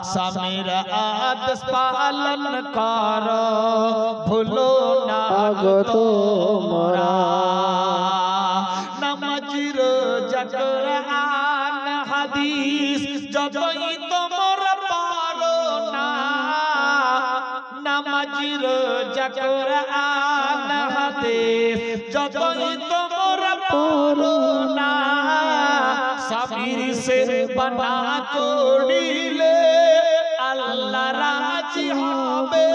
समीर आदेश पालन करो भूलो ना गो तोमरा नमाजिर कुरान हदीस जतई तोमरा पारो ना नमाजिर कुरान हदीस जतई तोमरा पारो ना समीर से बना कोड़िले अल्लाह राजी होबे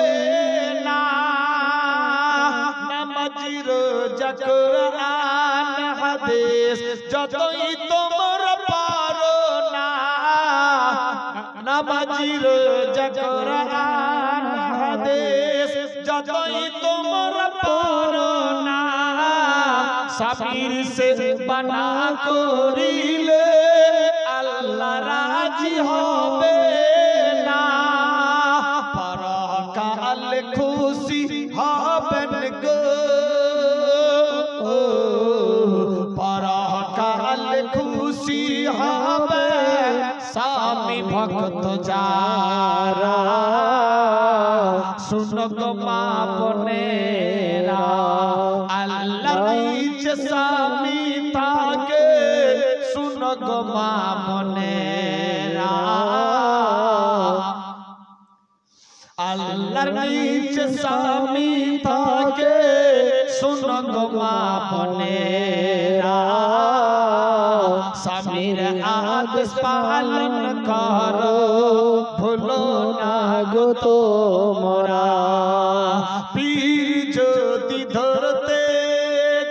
ना नमाजिर कुरान हदीस जतई तोमरा पारो ना नमाजिर कुरान हदीस जतई तोमरा पारो ना समीर से बना कोड़िले अल्लाह राजी होबे ना परकाल खुशी हबेन गो परकाल खुशी हबे स्वामी भक्त जारा सुनो गो मां बनेरा अल्लाह नीचे स्वामी ताके सुनो गो मां बनेरा अल्लाह नीचे स्वामी ताके सुनो गो मां बनेरा समीर आदेश पालन करो भूलो ना गो तोमरा पीर ज्योति धरते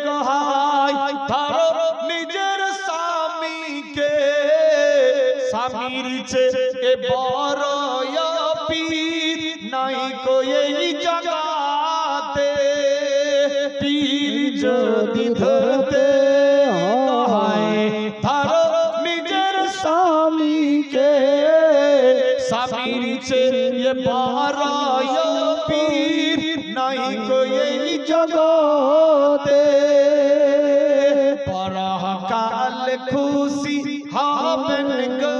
गहाय धरो निजर स्वामी के समीर से ए बड़ो पीर नहीं कोई जगाते पीर ज्योति धरते गहाय धरो निजर स्वामी के समीर से ये बड़ो पीर नहीं कोई जगाते परकाल खुशी हबेन गो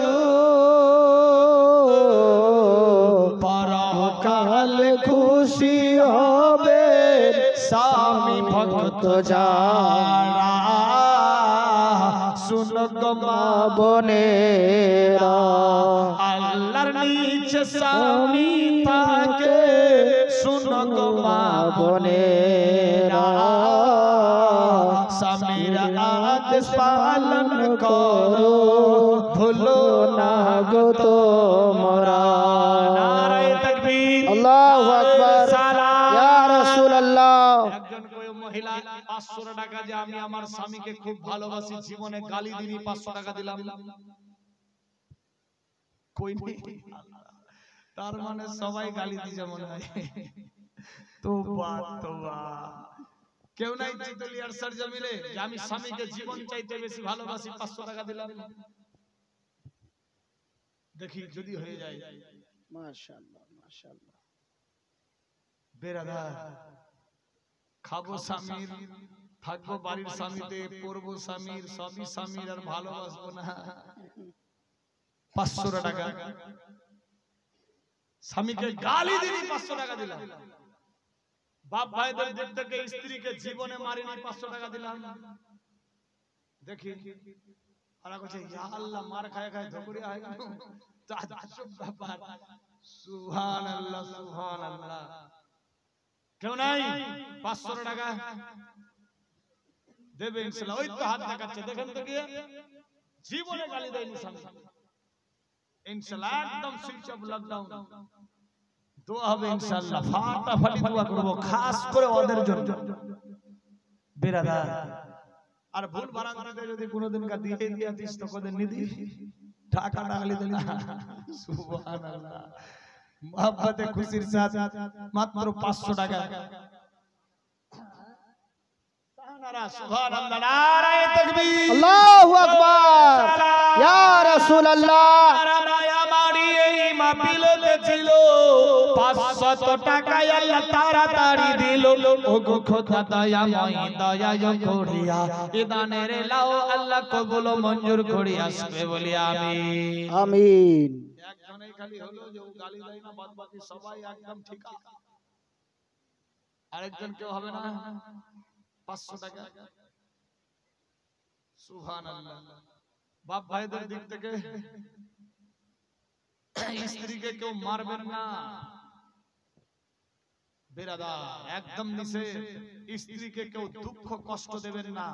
परकाल खुशी हबे स्वामी भक्त जारा सुनो गो मां बनेरा अल्लाहर नीचे स्वामी ताके सुनो गो मां बनेरा समीर आदेश पालन करो भूलो ना गो तोमरा नारे तकबीर अल्लाहु अकबर या रसूल अल्लाह একজন কই মহিলা 500 টাকা যে আমি আমার স্বামীকে খুব ভালোবাসি জীবনে গালি দিনি 500 টাকা দিলাম কই নেই তার মানে সবাই গালি দিছে মনে হয় তোবা তোবা কেউ নাই চিতলিয়ার সরজমিনে যে আমি স্বামীকে জীবন চাইতে বেশি ভালোবাসি 500 টাকা দিলাম দেখি যদি হয়ে যায় মাশাআল্লাহ মাশাআল্লাহ বেরাদার খাবো স্বামীর থাকবো বাড়ির স্বামীতে পড়বো স্বামীর সবই স্বামীর আর ভালোবাসবো না 500 টাকা স্বামীকে গালি দিনি 500 টাকা দিলাম বাপ ভাইদের দিক থেকে স্ত্রীকে জীবনে মারিনি 500 টাকা দিলাম দেখি আরা কইছে ইয়া আল্লাহ মার খায় খায় ধকড়িয়া হয়ে গেল তাজ্জুব ব্যাপার সুবহানাল্লাহ সুবহানাল্লাহ কেউ নাই 500 টাকা দেবে ইনশাআল্লাহ ওই তো হাত দেখাচ্ছে দেখেন তো কি জীবনে গালি দেয়নি স্বামী ইনশাআল্লাহ একদম সুইচ অফ লকডাউন দোয়া হবে ইনশাআল্লাহ ফাটাফাটি দোয়া করব খাস করে ওদের জন্য বেরাদার আর ভুল বারান্দাতে যদি কোনোদিন কা দিয়ে দিস তো কোদিন নিদি টাকা ডালি দিল সুবহানাল্লাহ मोहब्बते खुशीर साथ मात्र 500 टाका सुभान अल्लाह नारे तकबीर अल्लाहु अकबर या रसूल अल्लाह माया मारी মাহফিলেতে ছিল 500 টাকায় আল্লাহ তাড়াতাড়ি দিল ও গো খোদা দয়াময় দয়া করিয়া এ দানের লাও আল্লাহ কবুল মঞ্জুর করি আসবে বলি আমিন আমিন। একজনই খালি হলো যে ও গালি দেয় না, বাদ বাকি সবাই একদম ঠিক আছে। আরেকজন কেউ হবে না 500 টাকা। সুবহানাল্লাহ। বাপ ভাইদের দিক থেকে স্ত্রীকে কেউ মারবেন না বেরাদা, একদম নিষেধ। স্ত্রীকে কেউ দুঃখ কষ্ট দেবেন না।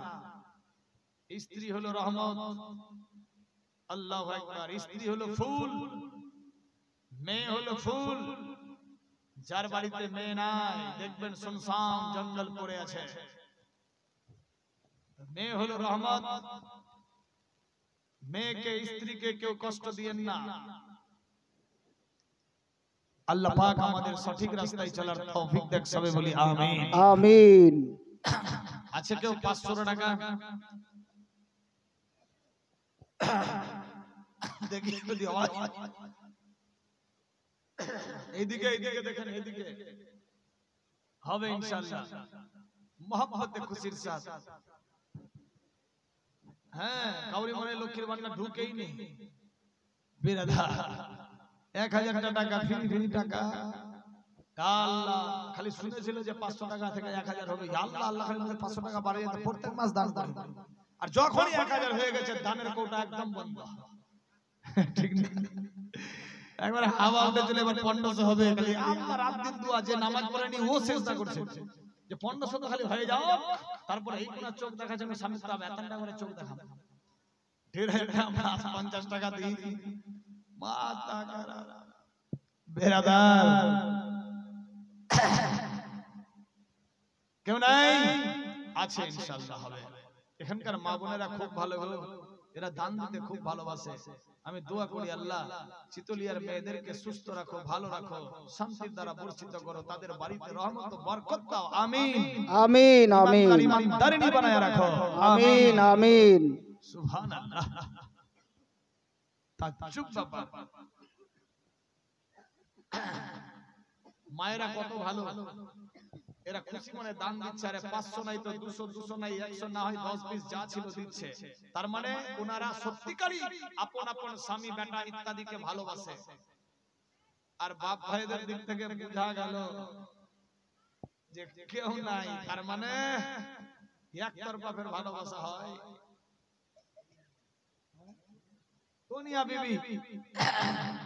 স্ত্রী হলো রহমত। আল্লাহু আকবার। স্ত্রী হলো ফুল, মেয়ে হলো ফুল। যার বাড়িতে মেয়ে নাই দেখবেন শুনশান জঙ্গল পড়ে আছে। মেয়ে হলো রহমত। মেয়েকে স্ত্রীকে কেউ কষ্ট দিয়েন না। আল্লাহ পাক আমাদের সঠিক রাস্তায় চলার তৌফিক দেখ, সবাই বলি আমিন আমিন। আছে কেউ 500 টাকা? দেখি যদি আওয়াজ। এইদিকে এইদিকে দেখেন, এইদিকে হবে ইনশাআল্লাহ মোহাম্মতে খুশির সাথে। হ্যাঁ, কাউরি মনে লক্ষ্মীর ভান্ডার ঢুকেই নেই বেরাদা। 1000 টাকা ফ্রি টাকা। আল্লাহ খালি শুনেছিল যে 500 টাকা থেকে 1000 হবে। আল্লাহ আল্লাহ খালি 500 টাকা বাড়িয়ে দিতে প্রত্যেক মাস দান করে। আর যখনই 1000 হয়ে গেছে দানের কোটা একদম বন্ধ। ঠিক না? একবার হাওয়া উঠে চলে এবার 1500 হবে। খালি আল্লাহ রাত দিন দোয়া, যে নামাজ পড়েনি ও চেষ্টা করছে যে 1500 তো খালি হয়ে যাও, তারপর এই কোনা চোখ দেখা যেন স্বামী সাহেব এত টাকা করে চোখ দেখাবো। 50 টাকা দিই মাতা করা বেরাদার। কেউ নাই? আছে ইনশাআল্লাহ হবে। এখানকার মা বোনেরা খুব ভালো গো, এরা দান দিতে খুব ভালোবাসে। আমি দোয়া করি আল্লাহ চিতলিয়ার মেয়েদেরকে সুস্থ রাখো, ভালো রাখো, শান্তির দ্বারা বর্ষিত করো, তাদের বাড়িতে রহমত ও বরকত দাও। আমিন আমিন আমিন ইমানদারিনী বানায়া রাখো। আমিন আমিন। সুবহানাল্লাহ। তাজ্জুব বাবা, মায়েরা কত ভালো। এরা খুশি মনে দান দিচ্ছে। আরে 500 নাই তো 200, 200 নাই 100, না হয় 10-20 যা ছিল দিচ্ছে। তার মানে ওনারা সত্যিকারই আপন আপন স্বামী বেটা ইত্যাদিকে ভালোবাসে। আর বাপ ভাইদের দিক থেকে বোঝা গেল যে কেউ নাই, তার মানে একতরফা ফের ভালোবাসা হয়। দুনিয়া বিবি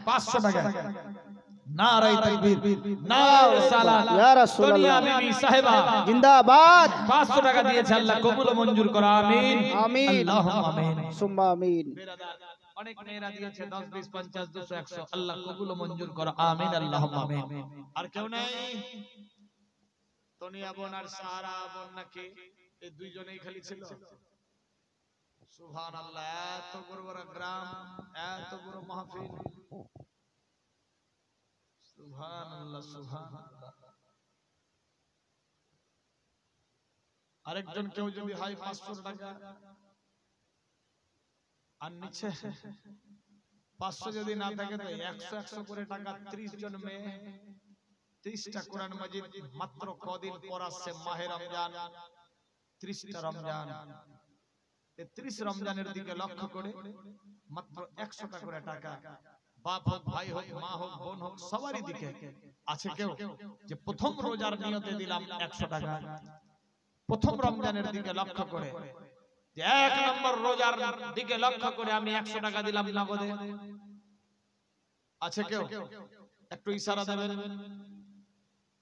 500 টাকা। নারায়ে তাকবীর, নারায়ে রিসালাত, ইয়া রাসূলুল্লাহ। দুনিয়া বিবি সাহেবা জিন্দাবাদ। 500 টাকা দিয়েছে, আল্লাহ কবুল ও মঞ্জুর করো। আমিন আমিন আল্লাহুম্মা আমিন। সুম্মা আমিন। বেরাদার অনেক মেয়েরা দিয়েছে 10, 20, 50, 200, 100, আল্লাহ কবুল ও মঞ্জুর করো। আমিন আল্লাহুম্মা আমিন। আর কেউ নাই? তনিয়া বোন আর সাহারা বোন নাকি এই দুইজনেই খালি ছিল। সুবহানাল্লাহ। এত বড় বড় গ্রাম, এত বড় মাহফিল। সুবহানাল্লাহ সুবহানাল্লাহ। আরেকজন কেউ যদি হয় 500 টাকা আর নিচে 500 যদি না থাকে তো 100 করে টাকা। 30 জন মেয়ে, 30টা কোরআন মাজিদ মাত্র কদিন পর আসছে মাহে রমজান। 30টা রমজান। এই 30 রমজানের দিকে লক্ষ্য করে মাত্র 100 করে টাকা। বাপ হোক, ভাই হোক, মা হোক, বোন হোক, সবারই দিকে আছে কেউ যে প্রথম রোজার নিয়তে দিলাম 100 টাকা। প্রথম রমজানের দিকে লক্ষ্য করে যে 1 নম্বর রোজার দিকে লক্ষ্য করে আমি 100 টাকা দিলাম নগদে। আছে কেউ? একটু ইশারা দেবেন।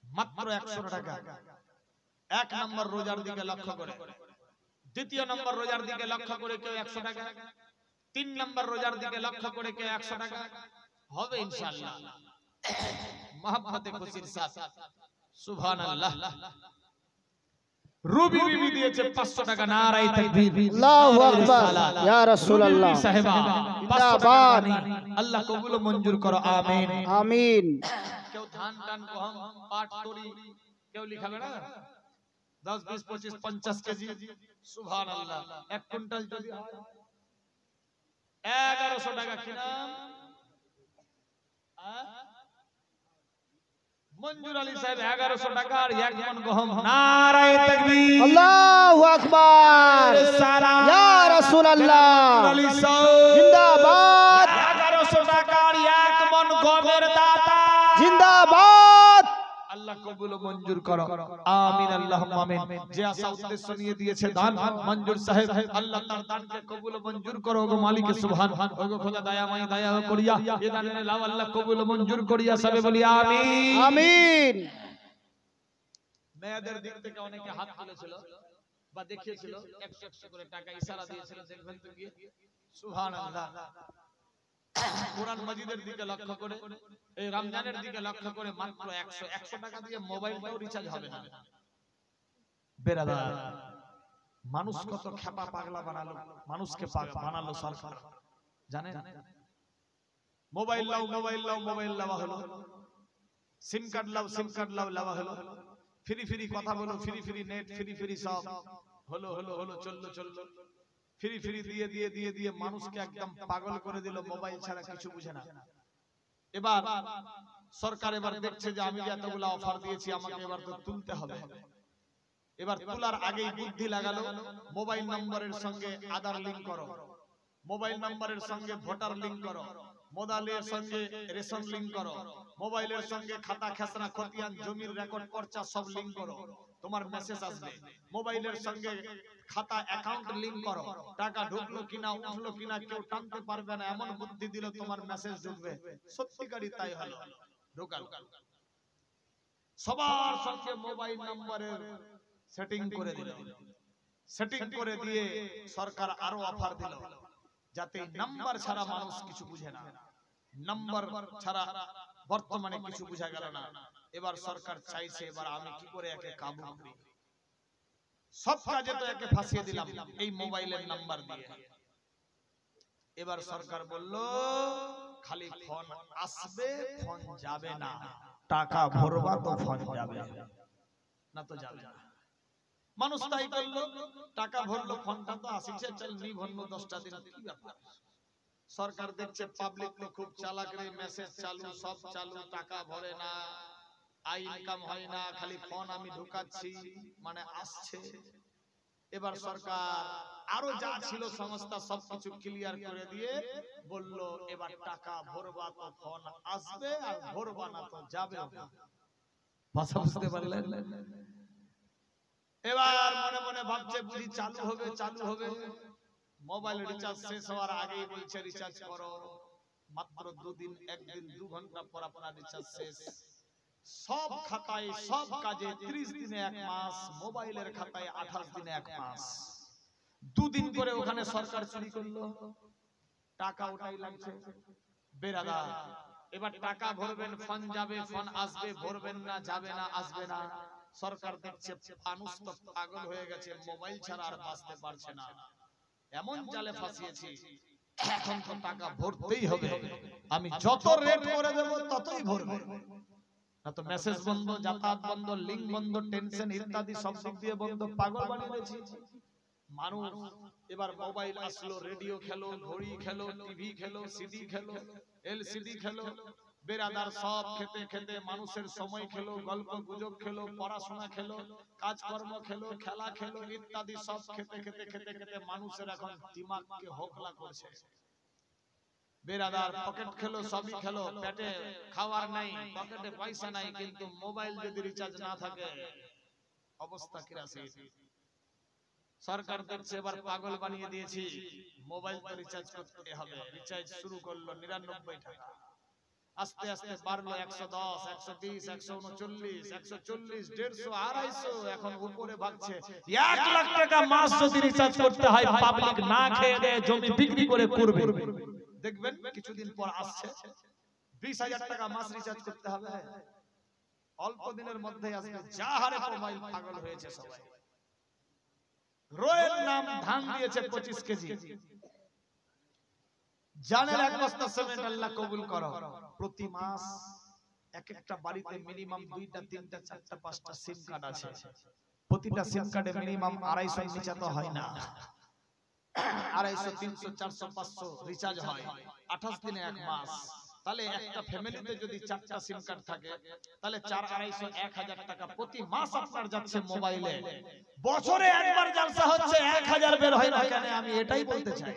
মাত্র 100 টাকা 1 নম্বর রোজার দিকে লক্ষ্য করে। দ্বিতীয় নম্বর রোজার দিকে লক্ষ্য করে কেউ 100 টাকা। 3 নম্বর রোজার দিকে লক্ষ্য করে কেউ 100 টাকা। হবে ইনশাআল্লাহ মহব্বতে খুশির সাথে। সুবহানাল্লাহ। রুবি বিবি দিয়েছে 500 টাকা। নারায়ে তাকবীর, আল্লাহু আকবার। ইয়া রাসূলুল্লাহ। রুবি সাহেবা 500 টাকা। আল্লাহ কবুল ও মঞ্জুর করো। আমিন আমিন। কেউ ধান টান গহম পাট তরি কেউ লিখাবে না? 10, 20, 25, 50 কেজি। সুবহানাল্লাহ। 1 কুইন্টাল যদি হয় 1100 টাকা। কি নাম? মঞ্জুর আলী সাহেব 1100 টাকার 1 মণ গম। নারায়ে তাকবীর, আল্লাহু আকবার, সালাম। ইয়া রাসূলুল্লাহ আলী সাহেব জিন্দাবাদ, 1100 টাকার 1 মণ গমের দাতা জিন্দাবাদ। আল্লাহ কবুল ও মঞ্জুর করো, আমিন আল্লাহুম্মা আমিন। যে আশা উদ্দেশ্য নিয়ে দিয়েছে দান মঞ্জুর সাহেব, আল্লাহ তার দানকে কবুল ও মঞ্জুর করো গো মালিক সুবহান। ওগো খোদা দয়াময় দয়া করিয়া এ দানের লাভ আল্লাহ কবুল ও মঞ্জুর করিয়া সবে বলি আমিন আমিন। মেয়েদের দিক থেকে অনেকে হাত তুলেছিল বা দেখিয়েছিল, 100 করে টাকা ইশারা দিয়েছিল, দেখবেন তো গিয়ে সুবহানাল্লাহ। কোরআন মাজিদের দিকে লক্ষ্য করে, এই রমজানের দিকে লক্ষ্য করে মাত্র 100 টাকা দিয়ে মোবাইলটাও রিচার্জ হবে না। বেরাদার, মানুষ কত খেপা পাগলা বানালো, মানুষকে পাগলা বানালো সরকার জানেন। মোবাইল লাও মোবাইল লাও মোবাইল লাওয়া হলো, সিম কার্ড লাও সিম কার্ড লাও লাওয়া হলো, ফ্রি ফ্রি কথা বলো, free free net, free free সব হলো হলো হলো, চললো চললো, ফ্রি ফ্রি দিয়ে দিয়ে দিয়ে দিয়ে মানুষকে একদম পাগল করে দিল, মোবাইল ছাড়া কিছু বুঝে না। এবার সরকার এবার দেখছে যে আমি এতগুলো অফার দিয়েছি, আমাকে এবার তো তুলতে হবে। এবার তোলার আগেই বুদ্ধি লাগালো, মোবাইল নম্বরের সঙ্গে আধার লিংক করো, মোবাইল নম্বরের সঙ্গে ভোটার লিংক করো, মোবাইলের সঙ্গে রেশন লিংক করো, মোবাইলের সঙ্গে খাতা খেসরা খতিয়ান জমির রেকর্ড পর্চা সব লিংক করো, তোমার মেসেজ আসবে। মোবাইলের সঙ্গে খাতা অ্যাকাউন্ট লিংক করো, টাকা ঢুকলো কিনা উঠলো কিনা কেউ টানতে পারবে না, এমন বুদ্ধি দিল তোমার মেসেজ ঢুকবে। সত্যিকারই তাই হলো, ঢোকাল। সবার সঙ্গে মোবাইল নম্বরের সেটিং করে দিল। সেটিং করে দিয়ে সরকার আরো অফার দিল, যাতে নাম্বার ছাড়া মানুষ কিছু বুঝে না, নাম্বার ছাড়া বর্তমানে কিছু বোঝা গেল না। এবার সরকার চাইছে এবার আমি কি করে একে কাবু করি। সব কাজে তো একে ফাঁসিয়ে দিলাম এই মোবাইলের নাম্বার দিয়ে। এবার সরকার বলল খালি ফোন আসবে ফোন যাবে না, টাকা ভরবা তো ফোন যাবে না, তো যাবে না। মানুষ তাই করলো, টাকা ভরলো, ফোনটা তো আসছে, চল নি ভরলো 10টা দিন, কি ব্যাপার। সরকার দেখছে পাবলিক তো খুব চালাক রে, মেসেজ চালু সব চালু, টাকা ভরে না, আই ইনকাম হয় না, খালি ফোন আমি ঢুকাচ্ছি মানে আসছে। এবার সরকার আরো যা ছিল সমস্ত সবকিছু ক্লিয়ার করে দিয়ে বলল এবার টাকা ভরবা তো ফোন আসবে, আর ভরবা না তো যাবে না। ভাষা বুঝতে পারলেন? এবার মনে মনে ভাবছে বুঝি চালু হবে চালু হবে। মোবাইল রিচার্জ শেষ হওয়ার আগেই বলছে রিচার্জ করো, মাত্র 2 দিন 1 দিন 2 ঘন্টা পর আপনার রিচার্জ শেষ। সব খাতায় সব কাজে 30 দিনে 1 মাস, মোবাইলের খাতায় 28 দিনে 1 মাস। 2 দিন করে ওখানে সরকার চুরি করলো, টাকা ওটাই লাগছে। বেরাদার, এবার টাকা ভরবেন ফোন যাবে ফোন আসবে, ভরবেন না যাবে না আসবে না। সরকার দেখছে মানুষ তো পাগল হয়ে গেছে, মোবাইল ছাড়া আর বাঁচতে পারছে না, এমন জালে ফাঁসিয়েছি এখন তো টাকা ভরতেই হবে, আমি যত রেট করে দেব ততই ভরবে, না তো মেসেজ বন্ধ, যাতায়াত বন্ধ, লিংক বন্ধ, টেনশন ইত্যাদি সব দিক দিয়ে বন্ধ, পাগল বানিয়ে দিয়েছি মানুষ। এবার মোবাইল আসলো, রেডিও খেলো, ঘড়ি খেলো, টিভি খেলো, সিডি খেলো, এলসিডি খেলো। বেরাদার সব খেতে খেতে মানুষের সময় খেলো, গল্প গুজব খেলো, পড়াশোনা খেলো, কাজকর্ম খেলো, খেলা খেলো ইত্যাদি সব খেতে খেতে খেতে খেতে মানুষের এখন দিমাগকে হোকলা করছে। বেরাদার পকেট খেলো, সবই খেলো, পেটে খাওয়ার নাই, পকেটে পয়সা নাই, কিন্তু মোবাইল যদি রিচার্জ না থাকে অবস্থা কিরাসি। সরকার দেখছে এবার পাগল বানিয়ে দিয়েছি, মোবাইল তো রিচার্জ করতে হবে। রিচার্জ শুরু করলো 99 টাকা, আস্তে আস্তে বাড়লো 110, 120, 139, 140, 150, 250, এখন উপরে ভাগছে 1 লাখ টাকা মাস যদি রিচার্জ করতে হয়, পাবলিক না খেয়ে দেয় জমি বিক্রি করে করবে। দেখবেন কিছুদিন পর আসছে 20,000 টাকা মাস রিচার্জ করতে হবে, অল্প দিনের মধ্যে আসবে। যা হারে মোবাইল পাগল হয়েছে সবাই। রোয়ের নাম ধান দিয়েছে 25 কেজি, জানের 1 বস্তা সিমেন্ট আল্লাহ কবুল করো। প্রতি মাস এক একটা বাড়িতে মিনিমাম 2টা 3টা 4টা 5টা সিম কার্ড আছে, প্রতিটা সিম কার্ডে মিনিমাম 250 নিচে তো হয় না, 250, 300, 400, 500 রিচার্জ হয়। 28 দিনে 1 মাস, তাহলে একটা ফ্যামিলিতে যদি 4টা সিম কার্ড থাকে তাহলে 4 250 1000 টাকা প্রতি মাস আপনার যাচ্ছে মোবাইলে। বছরে একবার জলসা হচ্ছে 1000 বের হয় না কেন? আমি এটাই বলতে চাই।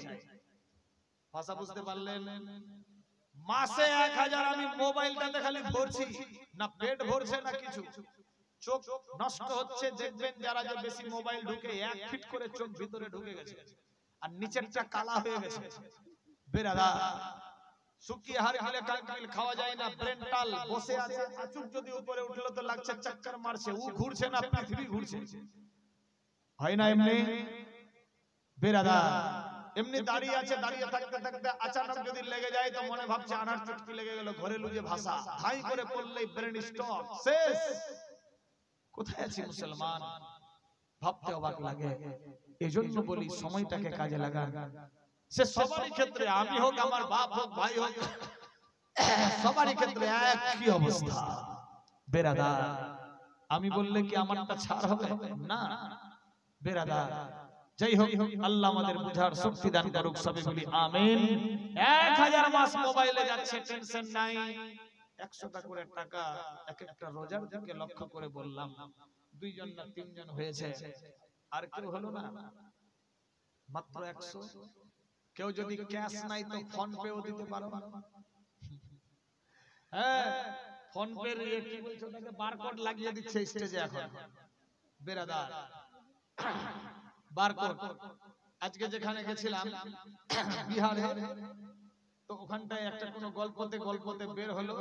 ভাষা বুঝতে পারলেন? মাসে 1000 আমি মোবাইলটাতে খালি ভরছি, না পেট ভরছে না কিছু, চোখ নষ্ট হচ্ছে। দেখবেন যারা যে বেশি মোবাইল ঢুকে 1 ফিট করে চোখ ভিতরে ঢুকে গেছে আর নিচেরটা কালা হয়ে গেছে। বেরাদা শুকিয়ে হাড় গিলে কালকিল খাওয়া যায় না, ব্রেনটাল বসে আছে, আচুক যদি উপরে উঠলো তো লাগছে চক্কর মারছে, ও ঘুরছে না পৃথিবী ঘুরছে, হয় না এমনি? বেরাদা এমনি দাঁড়িয়ে আছে, দাঁড়িয়ে থাকতে থাকতে আচানক যদি লেগে যায় তো মনে ভাবছে আনার চুটকি লেগে গেল, ঘরে লুজে ভাষা ধাই করে পড়লেই ব্রেন স্টপ, শেষ। কোথায় আছি মুসলমান? ভাবতে অবাক লাগে। এজন্য বলি সময়টাকে কাজে লাগান। সে সবারই ক্ষেত্রে, আমি হোক, আমার বাপ হোক, ভাই হোক, সবারই ক্ষেত্রে একই অবস্থা। বেরাদার আমি বললে কি আমারটা ছাড় হবে? না বেরাদার। যাই হোক, আল্লাহ আমাদের বুঝার শক্তি দান করুক, সবে বলি আমিন। 1000 মাস মোবাইলে যাচ্ছে, টেনশন নাই। 100 টা করে টাকা এক একটা রোজার দিকে লক্ষ্য করে বললাম, 2 জন না 3 জন হয়েছে, আর কেউ হলো না, মাত্র 100। কেউ যদি ক্যাশ নাই তো ফোন পেও দিতে পারো। হ্যাঁ, ফোন পে এর কি বলছো ওটাকে, বারকোড লাগিয়ে দিচ্ছে স্টেজে এখন। বেরাদার বারকোড, আজকে যেখানে গেছিলাম বিহারে, তো ওখানটায় একটা কোনো গল্পতে বের হলো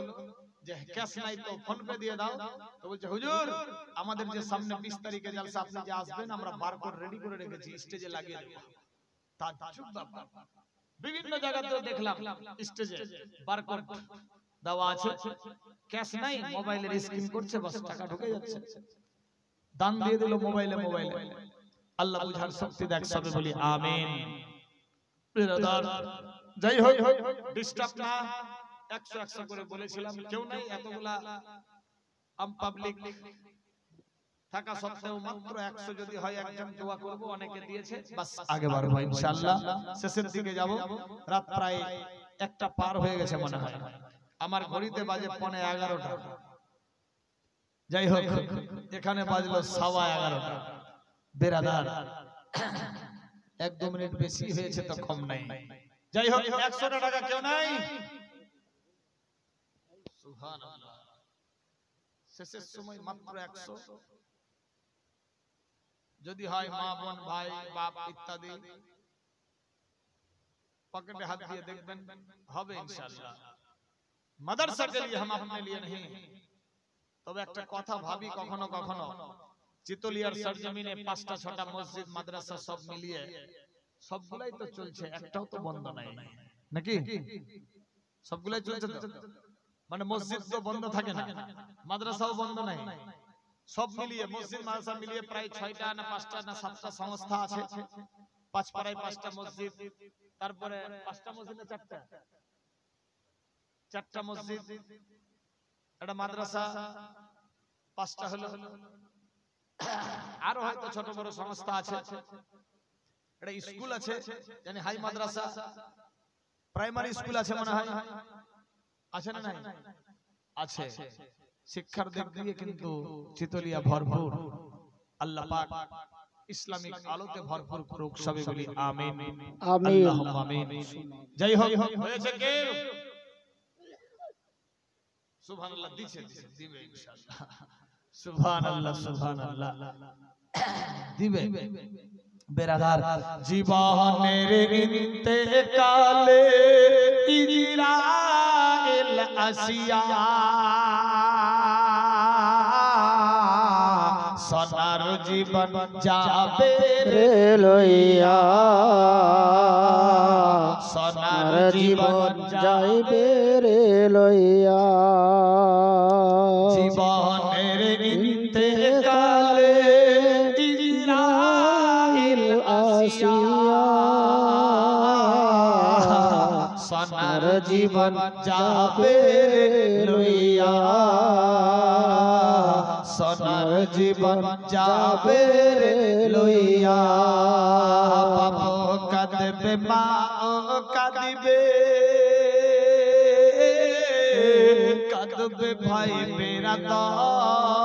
যে ক্যাশ নাই তো ফোন পে দিয়ে দাও। তো বলছে হুজুর আমাদের যে সামনে 20 তারিখে জলসা, আপনি যে আসবেন আমরা বারকোড রেডি করে রেখেছি, স্টেজে লাগিয়ে দেব। তাজ্জুব ব্যাপার। বিভিন্ন জায়গাতেও দেখলাম স্টেজে বারকোড দেওয়া আছে, ক্যাশ নাই, মোবাইলের স্ক্রিন করছে, বাস টাকা ঢুকে যাচ্ছে, দান দিয়ে দিল মোবাইলে। আল্লাহ বুঝার শক্তি দেখ, সবে বলি আমিন। যাই হোক, ডিস্টার্ব না, 100 করে বলেছিলাম, কেউ নাই, এতগুলা পাবলিক থাকা সত্ত্বেও মাত্র 100 যদি হয়, একজন দোয়া করব, অনেকে দিয়েছে, বাস আগে বাড়বো ইনশাআল্লাহ। শেষের দিকে যাব, রাত প্রায় 1টা পার হয়ে গেছে মনে হয়, আমার ঘড়িতে বাজে 11:15। যাই হোক, এখানে বাজলো 11:15। বেরাদার 1-2 মিনিট বেশি হয়েছে তো কম নাই। যাই হোক, 100 টাকা কেউ নাই? সুবহানাল্লাহ। শেষের সময় মাত্র 100। যদি হয় মা বোন ভাই বাপ ইত্যাদি, पकड़े हाथ दिए देखबेन হবে ইনশাআল্লাহ। মাদ্রাসা के लिए हम अपने लिए नहीं, তবে একটা কথা ভাবি কখনো কখনো, চিতলিয়ার সরজমিনে 5টা 6টা মসজিদ মাদ্রাসা সব মিলিয়ে সবগুলাই তো চলছে, একটাও তো বন্ধ নাই নাকি? সবগুলাই চলছে তো, মানে মসজিদ তো বন্ধ থাকে না, মাদ্রাসাও বন্ধ নাই, সব মিলিয়ে মসজিদ মাদ্রাসা মিলিয়ে প্রায় 6টা না 5টা না 7টা সংস্থা আছে। 5 পাড়ায় 5টা মসজিদ, তারপরে 5টা মসজিদে 4টা মসজিদ, একটা মাদ্রাসা, 5টা হলো, আরো হয়তো ছোট বড় সংস্থা আছে, একটা স্কুল আছে, মানে হাই মাদ্রাসা, প্রাইমারি স্কুল আছে মনে হয়, আছে না নাই? আছে। শিক্ষার দিক দিয়ে কিন্তু চিতলিয়া ভরপুর। আল্লাহ পাক ইসলামিক আলোতে ভরপুর করুক, সবে বলি আমিন আল্লাহুম্মা আমিন। যাই হোক, হয়েছে কে? সুবহানাল্লাহ, দিবে ইনশাআল্লাহ। সুবহানাল্লাহ সুবহানাল্লাহ, দিবে। বেরাদার জীবনের ইন্তেকালে ইজরাইল আসিয়া, সোনার জীবন যাবে রে লইয়া, সোনার জীবন যাইবে রে লইয়া, জীবনের ইন্তেকালে ইজরাইল আসিয়া, সোনার জীবন যাবে লইয়া, সোনার জীবন যাবে লইয়া, বাপ কাঁদবে মা কাঁদিবে, কাঁদবে ভাই বেরাদর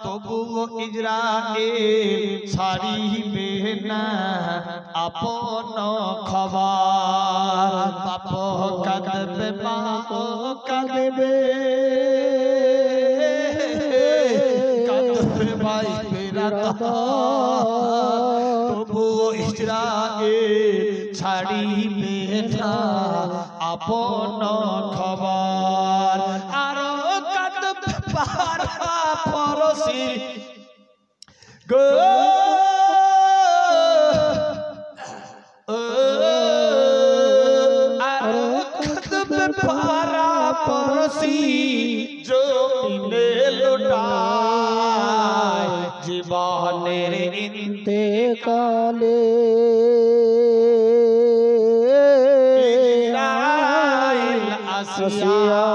তবুও ইজরাইল ছাড়িবে না আপন খবর বাপ কাঁদবে মা কাঁদবে কাঁদবে ভাই বেরাদর তবুও ইজরাইল ছাড়িবে না আপন খবর আরো কাঁদবে পারা পরশি গো আরো কাঁদবে পারা পরশি জমিনে লুটায় জীবনের ইন্তেকালে আসিয়া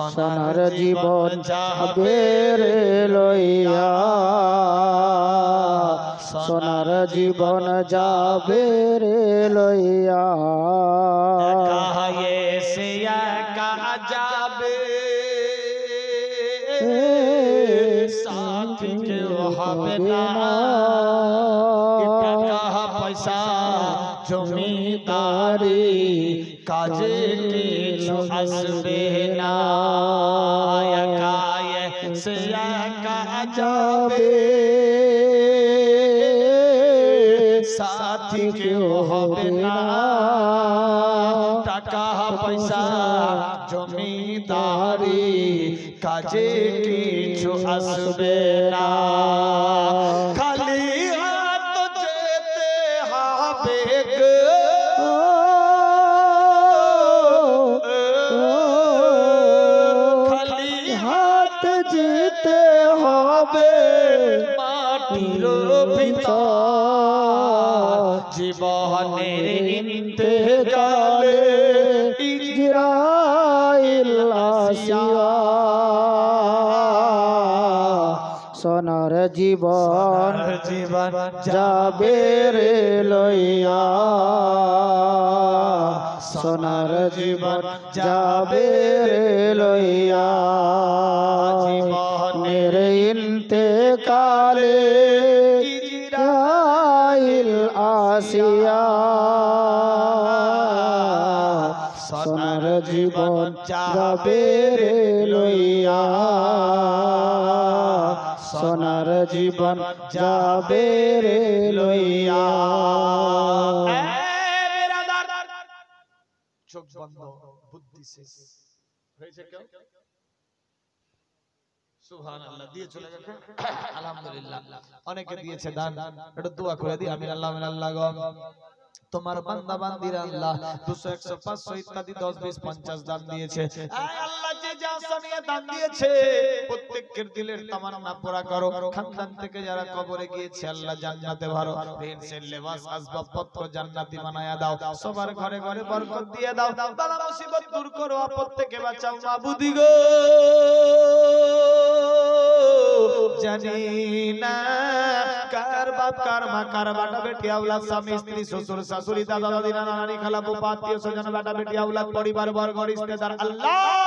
সোনার জীবন যাবে রে লইয়া সোনার জীবন যাবে রে লইয়া সে একা যাবে সাথী কেউ হবে না টাকা পয়সা জমিদারি কাজে কিছু আসবে না একা সে একা যাবে সাথী কেউ হবে না টাকা পয়সা জমিদারি কাজে কিছু আসবে না খালি হাত যেতে হবে খালি হাত যেতে হবে মাটির ভিতর জীবনের ইন্তেকালে ইজরাইল আসিয়া সোনার জীবন যাবে রে লইয়া সোনার জীবন যাবে রে লইয়া জীবনের ইন্তেকালে ইজরাইল আসিয়া সোনার জীবন যাবে রে লইয়া সোনার জীবন যাবে রে লইয়া চোখ বন্ধ বুদ্ধি শেষ হয়েছে কেউ সুবহানাল্লাহ দিয়ে চলে গেছে আলহামদুলিল্লাহ অনেকে দিয়েছে দান একটু দোয়া করে দিই আমিন আল্লাহ আমিন আল্লাহ গো তোমার বান্দা বান্দিরা আল্লাহ 200 100 500 ইত্যাদি 10 20 50 দান দিয়েছে আয় আল্লাহ যে যা সামিয়ে দান দিয়েছে প্রত্যেকের দিলের তামান্না পুরা করো খানদান থেকে যারা কবরে গিয়েছে আল্লাহ জান্নাতে ভরো পেনসিল লেবাস আসবাবপত্র জান্নাতি বানায়া দাও সবার ঘরে ঘরে বরকত দিয়ে দাও বালা মুসিবত দূর করো আপদ থেকে বাঁচাও মাবুদি গো জানি না কার বাপ কার মা কার বাটা বেটি আওলাদ স্বামী স্ত্রী শ্বশুর শাশুড়ি দাদা দাদি নানা নানি খালা ফুফা আত্মীয় স্বজন বাটা বেটি আওলাদ পরিবার বর্গ রিশতেদার আল্লাহ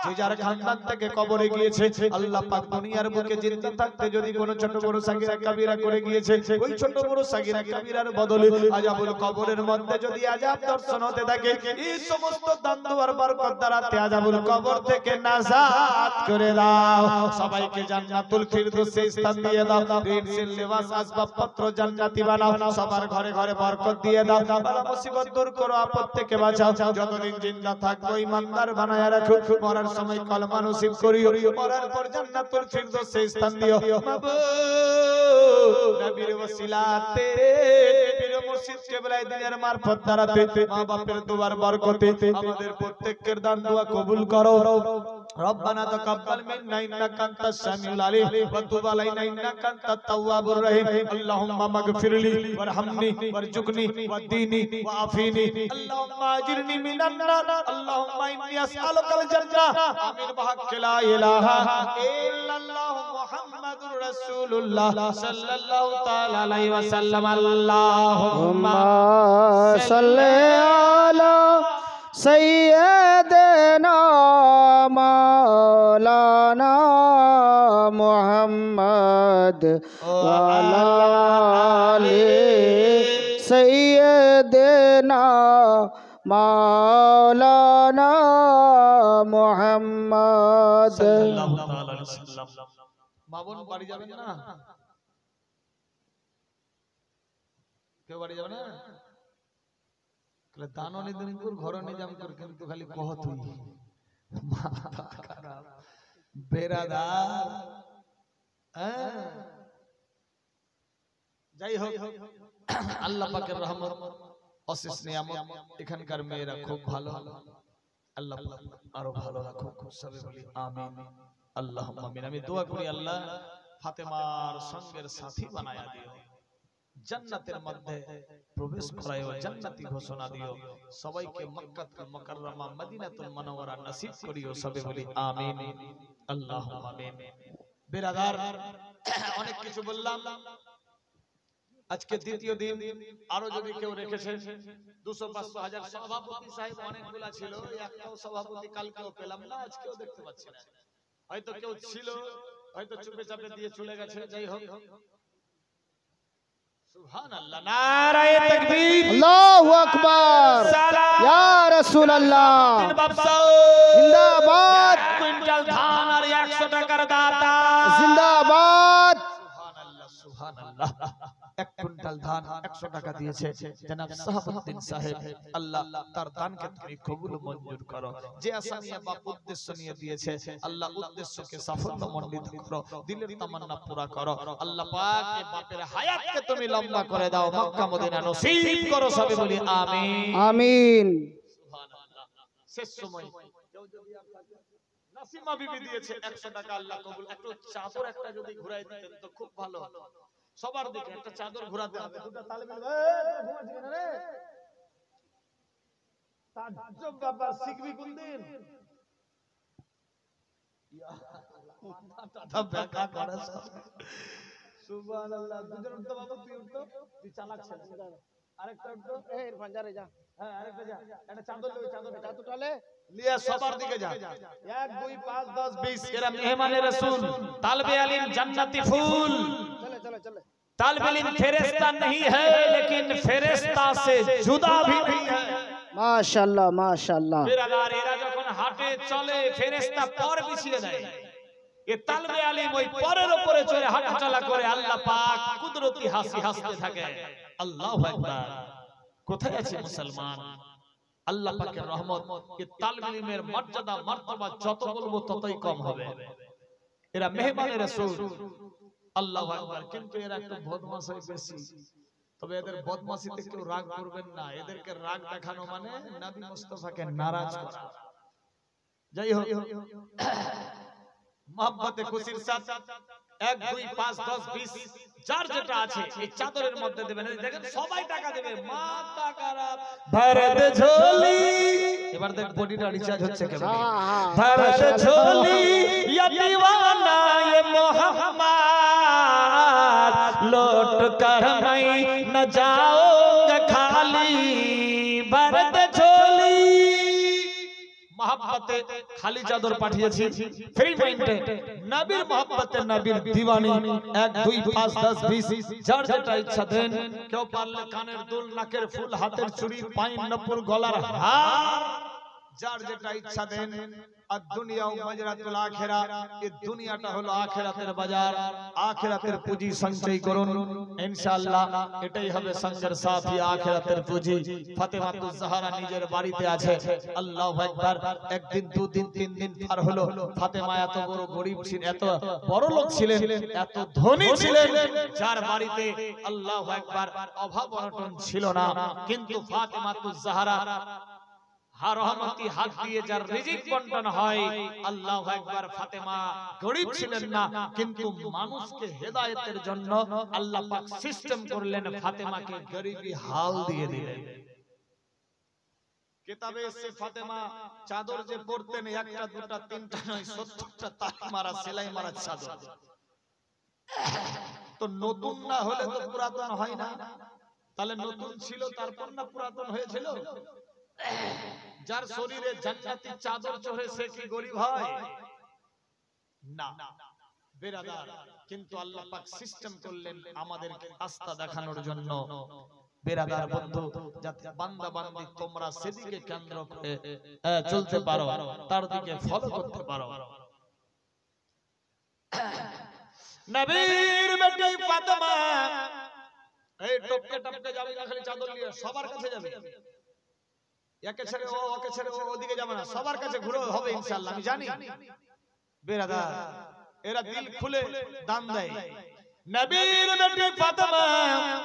যে যার খানদান থেকে কবরে গিয়েছে আল্লাহ পাক দুনিয়ার বুকে জিন্দা থাকতে যদি কোনো ছোট বড় সাগীরা কবিরা করে গিয়েছে ওই ছোট বড় সাগীরা কবিরার বদলে আযাবুল কবরের মধ্যে যদি আযাব দর্শন হতে থাকে এই সমস্ত দান দুয়ার বরকত দ্বারা আযাবুল কবর থেকে নাজাত করে দাও সবাইকে জান্নাতুল ফিরদৌসে স্থান দিয়ে দাও পেনসিল লেবাস আসবাবপত্র জান্নাতি বানাও সবার ঘরে ঘরে বরকত দিয়ে দাও বালা মুসিবত দূর করো আপদ থেকে বাঁচাও যতদিন জিন্দা থাকবো ঈমানদার বানায়া রাখো মরার সময় কলমা নসিব করিও মরার পর জান্নাতুল ফিরদৌসে স্থান দিও মাবুদ নবীর ওসিলাতে পীর মুর্শিদ কেবলা দিনের মারফত দ্বারাতে মা বাপের দুয়ার বরকতে আমাদের প্রত্যেকের দান দোয়া কবুল করো ربنا تقبل منا انك انت السميع العليم وتب علينا انك انت التواب الرحيم اللهم اغفر لي وارحمني وارزقني واهدني وعافني اللهم اجرني من النار اللهم اني اسالك الجنه امين بحق لا اله الا الله محمد رسول الله صلى الله تعالى عليه وسلم اللهم صل सैयदना मौलाना मोहम्मद वाला आले सैयदना मौलाना मोहम्मद। সাল্লাল্লাহু তাআলা আলাইহি সাল্লাম। মা বোন বাড়ি যাবেন না? কেউ বাড়ি যাবে না? তাহলে দানো নিদিনপুর ঘর নিজাম কর কিন্তু খালি কহ তুই মাথা খারাপ বেরাদার। যাই হোক, আল্লাহ পাকের রহমত অশেষ নিয়ামত। এখানকার মেয়েরা খুব ভালো, আল্লাহ আরো ভালো রাখুক, সবাই বলি আমিন আল্লাহুম্মা আমিন। আমি দোয়া করি আল্লাহ ফাতেমার সঙ্গের সাথী বানায়া দিও, জান্নাতের মধ্যে প্রবেশ করায়ও, জান্নাতি ঘোষণা দিও, সবাইকে মক্কাতুল মুকাররমা মদিনাতুল মুনাওয়ারা নসিব করিও, সবাই বলি আমিন আল্লাহুম্মা আমিন। বিরাদার, অনেক কিছু বললাম, আজকে দ্বিতীয় দিন। আরো যদি কেউ রেখেছে 200, 500, 1000 সভাপতি সাহেব অনেকগুলা ছিল, একটাও সভাপতি কালকেও পেলাম না, আজকেও দেখতে পাচ্ছি না। হয়তো কেউ ছিল, হয়তো চুপে চাপে দিয়ে চলে গেছে। যাই হোক, সুবহানাল্লাহ, নারায়ে তাকবীর, अल्लाहु अकबर, या रसूल अल्लाह, जिंदाबाद, কুইন্টাল ধান আর 100 টাকার দাতা, जिंदाबाद। সুবহানাল্লাহ সুবহানাল্লাহ। 1 কুইন্টাল ধান 100 টাকা দিয়েছে জনাব শাহাবুদ্দিন সাহেব। আল্লাহ তার দানকে তুমি কবুল মঞ্জুর করো। যে আশা নিয়ে বাপ উদ্দেশ্য নিয়ে দিয়েছে, আল্লাহ উদ্দেশ্যকে সাফল্যমণ্ডিত করো, দিলের তামান্না পুরা করো। আল্লাহ পাক এ বাপের হায়াতকে তুমি লম্বা করে দাও, মক্কা মদিনা নসিব করো, সবাই বলি আমিন आमीन। সুবহানাল্লাহ। শেষ সময় কেউ যদি নাসিমা বিবি দিয়েছে 100 টাকা, আল্লাহ কবুল। একটু চাদর একটা যদি ঘুরাই দিতেন তো খুব ভালো হতো। সবার দিকে একটা চাদর ঘোরাতে হবে। দুটো তালে মিলবে, ঘুমাচ্ছি না রে, তাজ্জব ব্যাপার, শিখবি কোন দিন? মাথাটা ব্যাকা করে সব। সুবহানাল্লাহ। দুজন উঠতো বাবু, তুই উঠতো, তুই চালাক ছেলে। আরেকটা উঠতো, ए इरफान जा रे जा, হ্যাঁ আরেকটা যা, একটা চাদর লই, চাদর चादर उठा ले। লিয়া সবার দিকে যা। 1 2 5 10 20 এরা মেহমানে রাসূল, তালবে আলিম, জান্নাতি ফুল। चले चले चले। तालिब इल्म फेरिस्ता नहीं है, लेकिन फेरिस्ता से जुदा भी नहीं है। माशाल्लाह माशाल्लाह। बिरादार, এরা যখন হাঁটে চলে ফেরেশতা পর বিছিয়ে দেয়। এ তালবে আলিম ওই পরের উপরে চড়ে হাঁটা চলা করে, আল্লাহ পাক কুদরতি হাসি হাসতে থাকে। আল্লাহু আকবার। কোথায় আছে মুসলমান? আল্লাহ পাকের রহমত। এ তালবে ইলমের মর্যাদা মার্তবা যত বলবো ততই কম হবে। এরা মেহমানে রাসূল, আল্লাহু আকবার। কিন্তু এরা একটু বদমাশই বেশি। তবে এদের বদমাশিতে কেউ রাগ করবেন না, এদেরকে রাগ দেখানো মানে নবী মুস্তাফাকে নারাজ করা। যাই হোক, মহব্বতে খুশির সাথে 1 2 5 10 20 যার যেটা আছে এই চাদরের মধ্যে দেবেন। দেখেন সবাই টাকা দেবে, মাথা খারাপ। ভরত ঝোলি, এবার দেখ বডিটা রিচার্জ হচ্ছে কেমন। ভরত ঝোলি ইয়া दीवाना ये मोहम्मद, लौट कर मैं न जाऊंगा खाली। भरत ঝোলি, মহব্বতে খালি চাদর পাঠিয়েছি, ফ্রি মাইন্ডে নবীর মহব্বতে নবীর দিওয়ানি। 1 2 5 10 20 যার যেটা ইচ্ছা দেন। কেউ পারলে কানের দুল, নাকের ফুল, হাতের চুড়ি, পায়ের নপুর, গলার হার, যার যেটা ইচ্ছা দেন। আর দুনিয়া ও মাজরাতুল আখিরা, এই দুনিয়াটা হলো আখিরাতের বাজার, আখিরাতের পুঁজি সঞ্চয় করুন ইনশাআল্লাহ। এটাই হবে সঙ্গের সাথী, আখিরাতের পুঁজি। ফাতেমাতুজ জাহরা নিজের বাড়িতে আছে, আল্লাহু আকবার। একদিন, দুদিন, 3 দিন পার হলো। ফাতেমা এত বড় গরীব ছিলেন, এত বড় লোক ছিলেন, এত ধনী ছিলেন, যার বাড়িতে আল্লাহু আকবার অভাব অনটন ছিল না। কিন্তু ফাতেমাতুজ জাহরা রহমতি হাত দিয়ে যার রিজিক বন্টন হয়, আল্লাহু আকবার। ফাতেমা গরীব ছিলেন না, কিন্তু মানুষকে হেদায়েতের জন্য আল্লাহ পাক সিস্টেম করলেন, ফাতেমাকে গরীবী হাল দিয়ে দিলেন। কিতাবে এসে ফাতেমা চাদর যে পরতেন, একটা দুটা তিনটা নয়, 70টা তাক মারা, সেলাই মারা চাদর। তো নতুন না হলে তো পুরাতন হয় না, তাহলে নতুন ছিল তারপর না পুরাতন হয়েছিল? যার শরীরে জান্নাতি চাদর চড়ে সে কি গরিব হয় না বেরাদার। কিন্তু আল্লাহ পাক সিস্টেম করলেন আমাদেরকে রাস্তা দেখানোর জন্য বেরাদার বন্ধু, যাতে বান্দা বান্দি তোমরা সেদিকে কেন্দ্র করে চলতে পারো, তার দিকে ফলো করতে পারো। নবীর বেটি ফাতেমা এই টপকে টপকে যাবে না, খালি চাদর নিয়ে সবার কাছে যাবে, একে ছেড়ে ও ওকে ছেড়ে ও ওদিকে যাবে না, সবার কাছে ঘুরে হবে ইনশাআল্লাহ। আমি জানি বেরাদার এরা দিল খুলে দান দেয়। নবীর বেটি ফাতেমা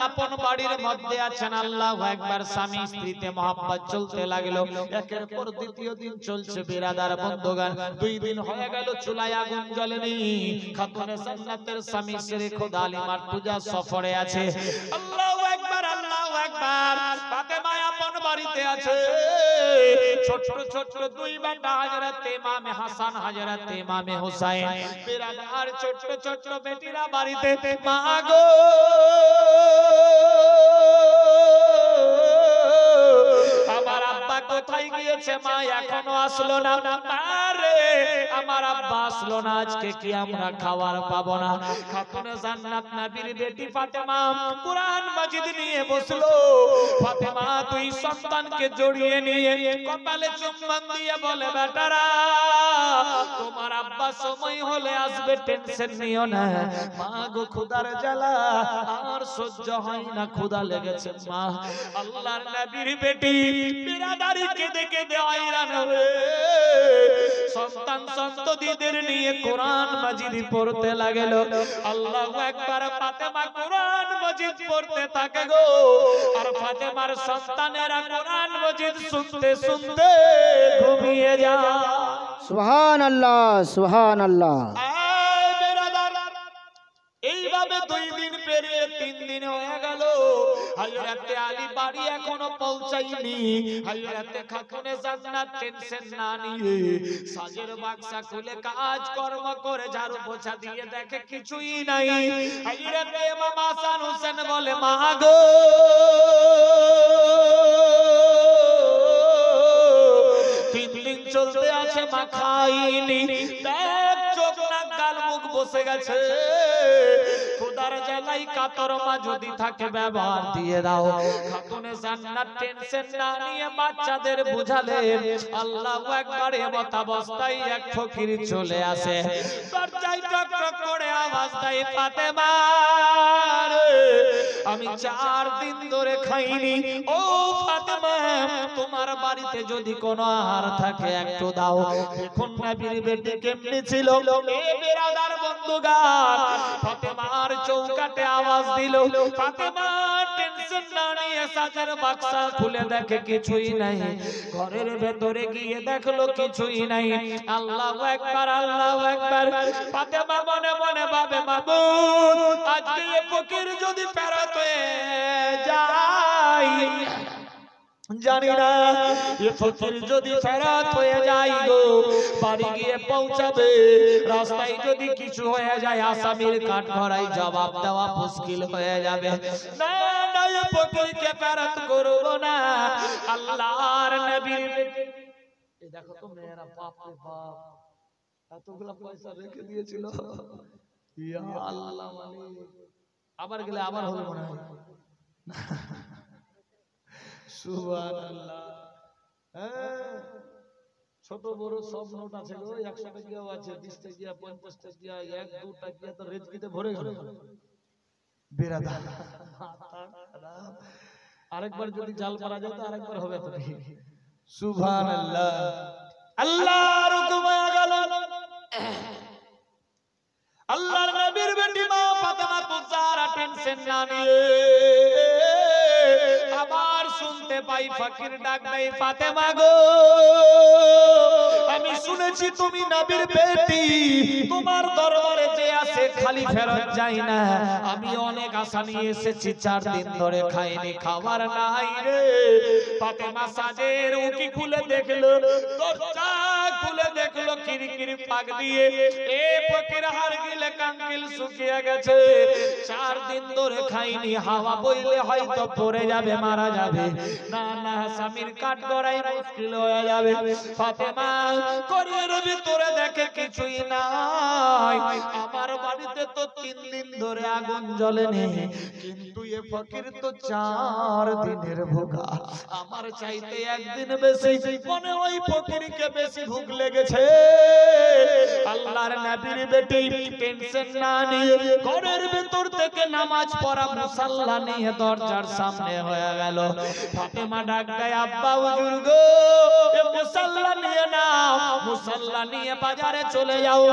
আপন বাড়ির মধ্যে আছেন, আল্লাহু আকবার। স্বামী স্ত্রীতে মহব্বত চলতে লাগলো, একের পর দ্বিতীয় দিন চলছে বেরাদার বন্ধুগণ। 2 দিন হয়ে গেল চুলায় আগুন জ্বলেনি। খাতুনে জান্নাতের স্বামী শ্রী খোদা আলিমার পূজা সফরে আছে। আল্লাহু আকবার, আল্লাহু আকবার। ফাতেমা আপন বাড়িতে আছে, ছোট ছোট 2 বেটা হযরত ইমামে হাসান হযরত ইমামে হুসাইন বেরাদার ছোট ছোট বেটিরা বাড়িতে। মা গো আমার আব্বা কোথায় গিয়েছে? মা এখনো আসলো না। আরে আমার আব্বা আসলো না, আজকে কি আমরা খাবার পাবো না? খাতুনে জান্নাত নবীর বেটি ফাতেমা কুরআন মাজিদ নিয়ে বসলো। ফাতেমা 2 সন্তানকে জড়িয়ে নিয়ে কপালে চুম্বন দিয়ে বলে, বেটারা তোমার আব্বা সময় হলে আসবে, টেনশন নিও না। মা গো খোদার জ্বালা আর সহ্য হয় না, ক্ষুধা লেগেছে মা। আল্লাহর নবীর বেটি বিরাদারি কেঁদে কেঁদে হয়রান হয়ে সন্তান সন্ততিদের নিয়ে কোরআন মাজিদ পড়তে লাগলো। আল্লাহু আকবার। ফাতেমা কোরআন মাজিদ পড়তে থাকে গো, আর ফাতেমার সন্তানেরা কোরআন মাজিদ শুনতে শুনতে ঘুমিয়ে যায়। সুবহানাল্লাহ, সুবহানাল্লাহ। এইভাবে 2 দিন পেরিয়ে 3 দিন হয়ে গেল। হযরতে আলী বাড়ি এখনো পৌঁছায়নি। হযরতে খাতুনে জান্নাত টেনশন না নিয়ে সাজের বাক্সা খুলে কাজ কর্ম করে ঝাড়ু পোছা দিয়ে দেখে কিছুই নাই। হযরতে ইমাম হাসান হোসেন বলে, মা গো 3 দিন চলতে আছে মা খাইনি, দেখ চোখ নাক গাল মুখ বসে গেছে। খোদার জ্বালাই কাতর মা যদি থাকে ব্যবহার দিয়ে দাও। খাতুনে জান্নাত টেনশন না নিয়ে বাচ্চাদের বুঝালেন। আল্লাহু আকবার। এমত অবস্থায় এক ফকির চলে আসে, দরজায় টক টক করে আওয়াজ দেয়, ফাতেমা আমি 4 দিন ধরে খাইনি। ও ফাতেমা তোমার বাড়িতে যদি কোনো আহার থাকে একটু দাও। এখন নবীর বেটি কেমনে ছিল এ বেরাদার বন্ধুগণ। ফাতেমার চৌকাটে আওয়াজ দিল। ফাতেমা টেনশন না নিয়ে সাজার বাক্সা খুলে দেখে কিছুই নাই। ঘরের ভেতরে গিয়ে দেখলো কিছুই নাই। আল্লাহু আকবার, আল্লাহু আকবার। ফাতেমা মনে মনে ভাবে, মাবুদ আজকে এ ফকির যদি ফেরত হয়ে যায়, জানি না এ ফকির যদি ফেরত হয়ে যায় গো, বাড়ি গিয়ে পৌঁছাবে, রাস্তায় যদি কিছু হয়ে যায় আসামির কাঠগড়ায় জবাব দেওয়া মুশকিল হয়ে যাবে। না না এ ফকিরকে ফেরত করব না। আল্লাহর নবী এই দেখো তো মেয়েরা, বাপ রে বাপ, এতগুলা পয়সা রেখে দিয়েছিল। ইয়া আল্লাহ, মানে আবার গেলে আবার হবে মনে হয়। সুবহানাল্লাহ। ছোট বড় সব নোট আছে গো, 100 টাকাও আছে, 20 টাকা, 50 টাকা, 1-2 টাকা তো রেজকিতে ভরে গেল। বেরাদার আরেকবার যদি জাল মারা যায় তো আরেকবার হবে তো। সুবহানাল্লাহ। আল্লাহর হুকুম হয়ে গেল। আল্লাহর নবীর বেটি মা ফাতেমা তুজারা টেনশন না নিয়ে আবার শুনতে পাই ফকির ডাক দেয়, ফাতেমা গো আমি শুনেছি তুমি নবীর বেটি, তোমার দরবারে যে আসে খালি ফেরত যায় না। আমি অনেক আশা নিয়ে এসেছি, 4 দিন ধরে খাইনি, খাবার নাই রে। ফাতেমা সাজের উকি খুলে দেখলো দরজা খুলে দেখলো কিরকির পাক দিয়ে এ ফকির হাড়গিলে কাঙ্কিল শুকিয়ে গেছে, 4 দিন ধরে খাইনি, হাওয়া বইলে হয়তো পড়ে যাবে, মারা যাবে। না না, স্বামীর কাঠ গড়াই মুশকিল হয়ে যাবে। ফাতেমা ঘরের ভিতরে দেখে কিছুই নাই, আমার বাড়িতে তো 3 দিন ধরে আগুন জ্বলেনি, কিন্তু এ ফকির তো 4 দিনের ভোগা, আমার চাইতে একদিন বেশি, মনে ওই ফকিরকে বেশি ভুক লেগেছে। আল্লাহর নবীর বেটি টেনশন না নিয়ে ঘরের ভিতর থেকে নামাজ পড়া মুসাল্লা নিয়ে দরজার সামনে হয়ে গেল। ফাতেমা ডাক দেয়, আব্বা হুজুর গো, এ মুসাল্লা নিয়ে নাও, মুসাল্লা নিয়ে বাজারে চলে যাও,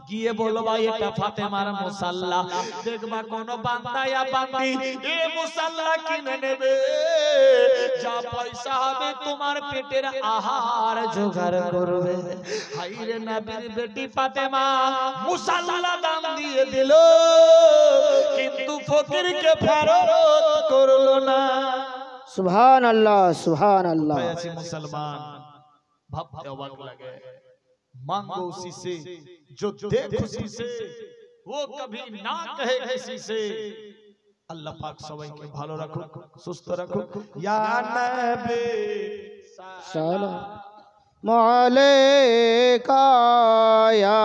গিয়ে বলবা এটা ফাতেমার মুসাল্লা, দেখবা কোন বান্দা ইয়া বান্দি এ মুসাল্লা কিনে নেবে, যা পয়সা হবে তোমার পেটের আহার জোগাড় করবে। হাইরে নবীর বেটি ফাতেমা মুসাল্লা দাম দিয়ে দিল, কিন্তু ফকিরকে ফেরত করলো না। सुभान अल्लाह सुभान अल्लाह। ऐसे मुसलमान भावते अवाक लगे, मांगो उसी से जो दे खुशी से, वो कभी ना कहे किसी से। अल्लाह पाक सबाई के भालो रखो, सुस्त रखो। या नबी सलाम अलैका या